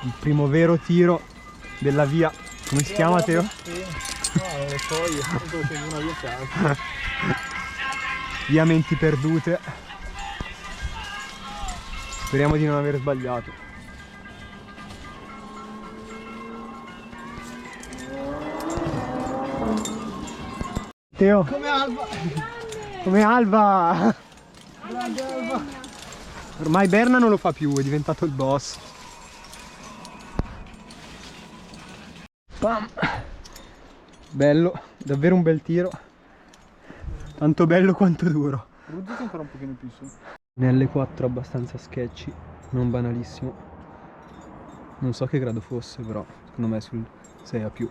Il primo vero tiro della via. Come si chiama, Teo? Sì. No, non lo so io, tanto facendo una via casa. Via Menti Perdute. Speriamo di non aver sbagliato. Teo, Come Alba! come Alba! Grande Alba! Ormai Berna non lo fa più, è diventato il boss. Pam. Bello, davvero un bel tiro. Tanto bello quanto duro. Ruggiti ancora un pochino più su. Nelle4 abbastanza sketchy, non banalissimo. Non so che grado fosse, però secondo me sul 6 a più.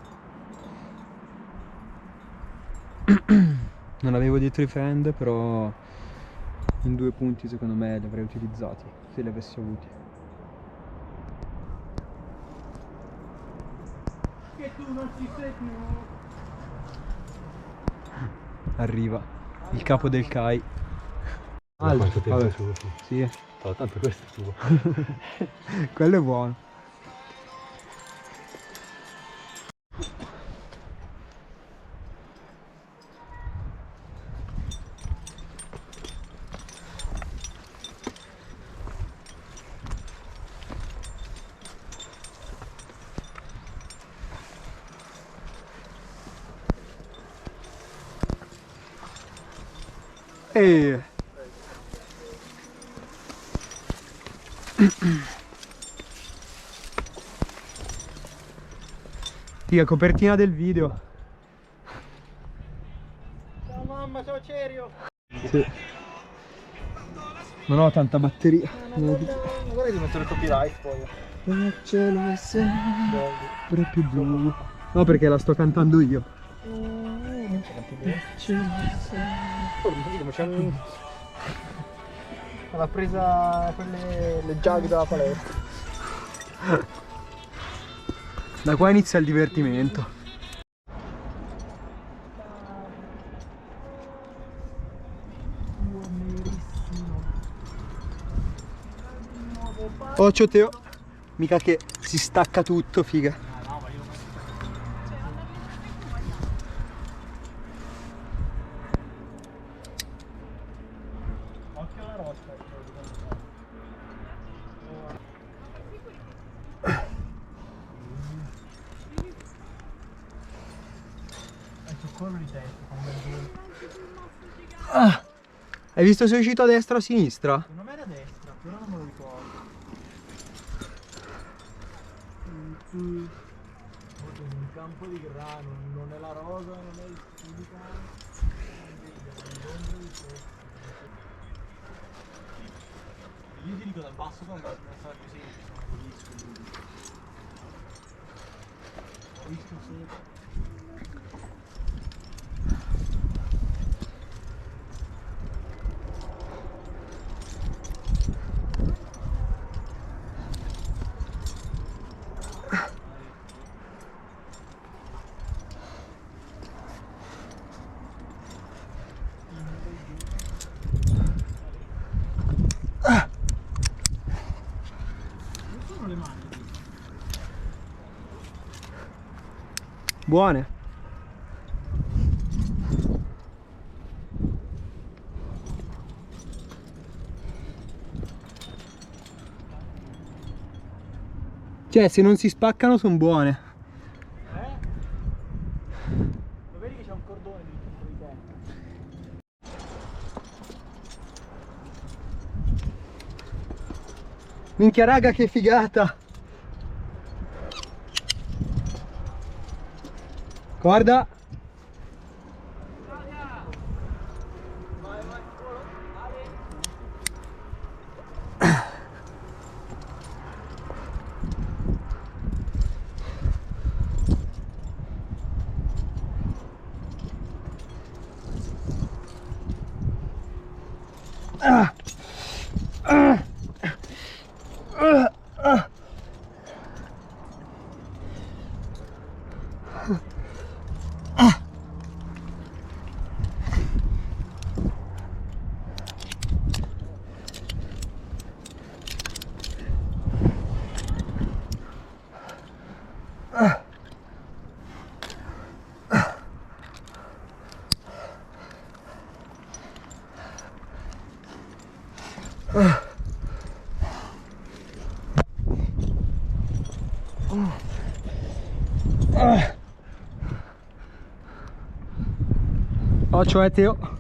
Non avevo dietro i friend, però in 2 punti secondo me li avrei utilizzati, se li avessi avuti. Che tu non ci sei più! Arriva il capo del CAI. Da quanto tempo Vabbè, è su? sì, Tanto questo è tuo. quello è buono. E Figa, copertina del video. Ciao mamma, ciao Cerio! Sì. Non ho tanta batteria. Magari di mettere il copyright poi. Il cielo è sempre più blu. No, perché la sto cantando io. Non c'è tanto bene. Come c'è l'ha presa quelle le jug dalla palestra. Da qua inizia il divertimento. Occhio Teo, mica che si stacca tutto, figa. Occhio alla rosca. Ecco quello di testa, Hai visto se è uscito a destra o a sinistra? secondo me era a destra, però non me lo ricordo. Un campo di grano, non è la rosa, non è il silica. Io ti dico dal basso non sarà più semplice, sono bellissimo. Ho visto solo. Le mani. Buone. Cioè, se non si spaccano sono buone. Lo vedi che c'è un cordone di te? Minchia raga, che figata. Guarda. Ah. Ah. Ah. Ah. Occhio Teo.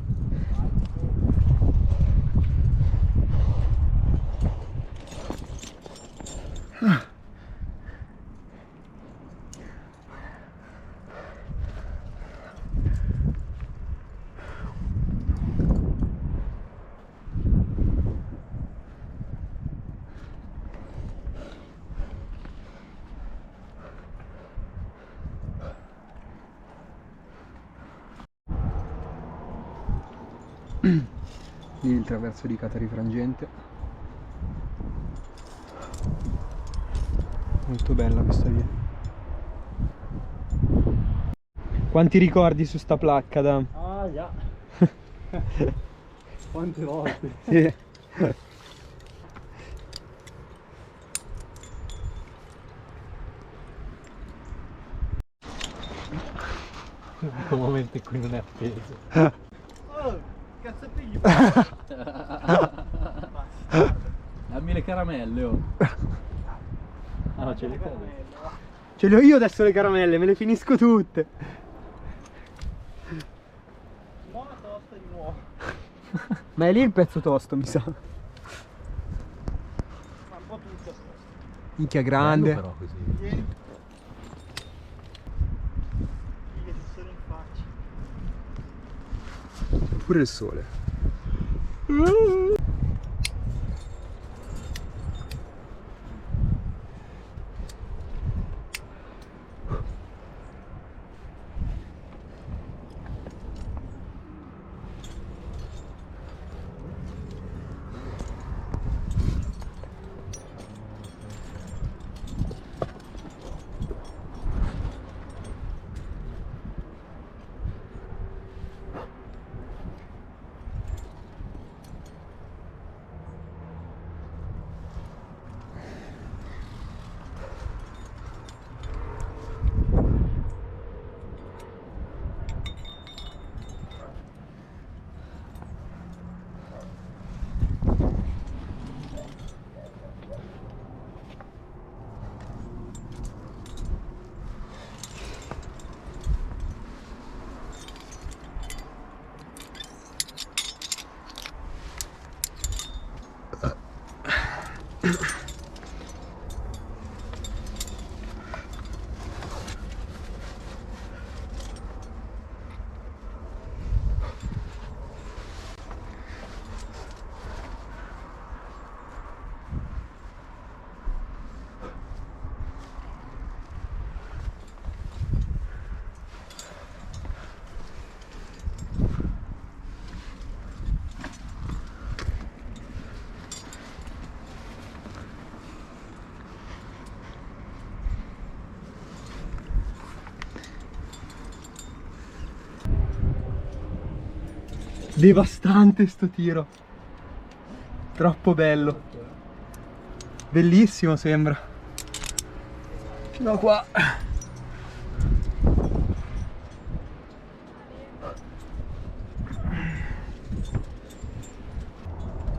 Lì il traverso di Catari Frangente, molto bella questa via. Quanti ricordi su sta placca, Adam? Ah, già. Quante volte? Sì. Un momento in cui non è appeso. Oh, cazzo pigli. Dammi le caramelle, oh. Ah no, c'è le caramelle. Ce le ho io adesso le caramelle, me le finisco tutte. Buona tosta di nuovo. Ma è lì il pezzo tosto, mi sa. Ma un po' tutto. Minchia grande. Bello però così. Vieni. Che ci sono in faccia. Pure il sole. Devastante sto tiro. Troppo bello. Bellissimo sembra. Fino a qua.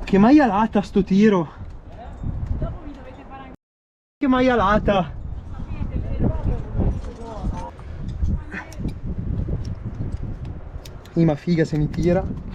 Che maialata sto tiro. Dopo mi dovete fare anche Che maialata. Ma figa se mi tira.